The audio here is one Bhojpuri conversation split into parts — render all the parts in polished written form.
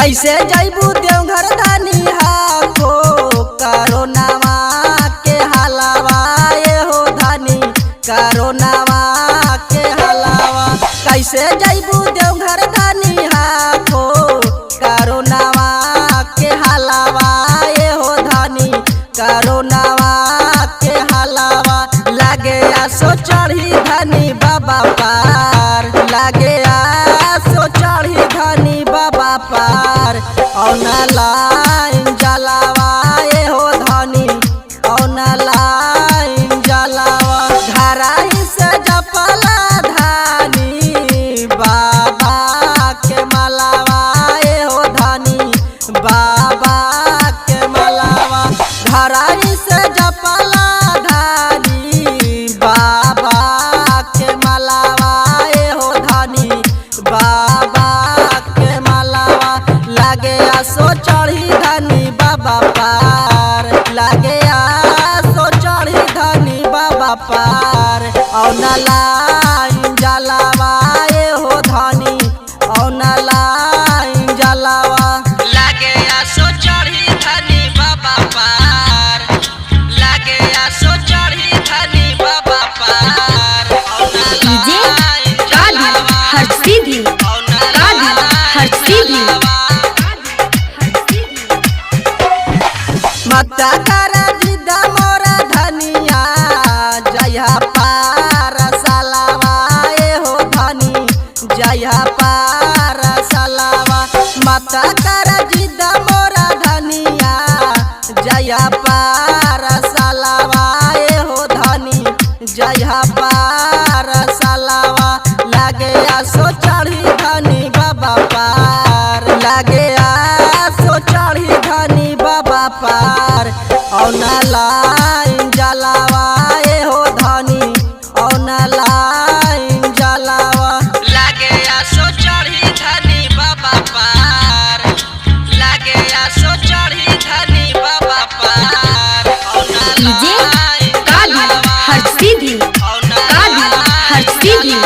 कैसे जैबू देवघर धनी हाको कोरोनावा के हलावा ये हो धनी कोरोनावा के हलावा। कैसे जैबू देवघर धनी हाको कोरोनावा के हलावा ये हो धनी कोरोनावा के हलावा। लागे आसो चढ़ी धनी बाबा पार, लागे आसो चढ़ी धनी बाबा पार। औना लाइन जलावा ये हो धनी औना लाइन जलावा। घराई से जपला धानी बाबा के मलावा ये हो धनी बाबा के मलावा। घराई से जपला धानी बाबा के मलावा ये हो धनी बाबा के मलावा। लागे आसो चढ़ी धनी बाबा पार, लागे आसो चढ़ी धनी बाबा पार। औना लाइन जलावा ये हो धनी औना लाइन जलावा। लागे आसो चढ़ी धनी बाबा पार, लागे आसो चढ़ी धनी बाबा पार। डीजे कादिर हर सीधी कादिर हर सीधी। मता करा जिदा मोरा धनिया जया पार सलावा ये हो धनी जया पार सलावा। मता करा जिदा मोरा धनिया जया पार सलावा ये हो धनी जया पार सलावा। लागे आसो चढ़ी धनी बाबा पार, लागे आसो चढ़ी धनी बाबा पार। औना लाइन जलावा ये हो धनी औना लाइन जलावा। लागे आसो चढ़ी धनी बाबा पार, लागे आसो चढ़ी धनी बाबा पार। डीजे कादिर हर सीधी कादिर हर सीधी।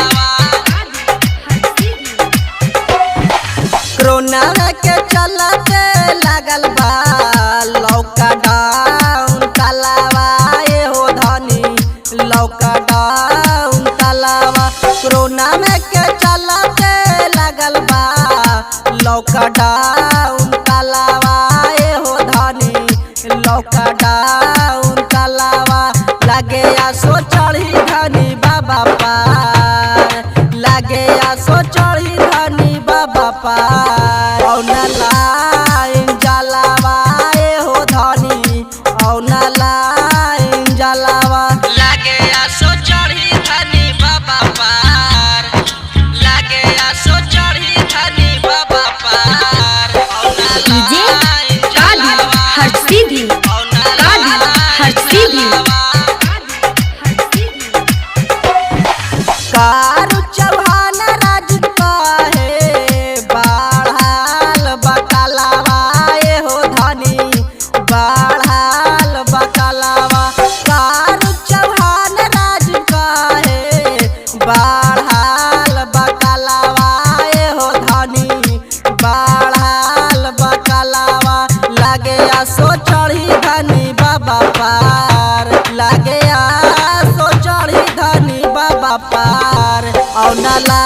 कोरोना के चलते लागल बा लॉकडाउन तलावा ये हो धनी लॉकडाउन तलावा। कोरोना में के चलते लागल बा लॉकडाउन तलावा ये हो धनी लॉकडाउन तलावा। लागे आसो चढ़ी धनी बाबा पार, लागे आसो चढ़ी धनी बाबा पार। औना लाइन जलावा ये हो धनी औना लाइन जलावा। लागे आसो चढ़ी धनी बाबा पार, लागे आसो चढ़ी धनी बाबा पार। डीजे कादिर हर सीधी कादिर हर सीधी। कारू चौहान राज कहे बढ़ाल बकलावा ये हो धनी बढ़ाल बकलावा। कारू चौहान राज कहे बढ़ाल बकलावा ये हो धनी बढ़ाल बकलावा। लागे आसो चढ़ी धनी बाबा पार, लागे आसो चढ़ी धनी बाबा पार। औना ला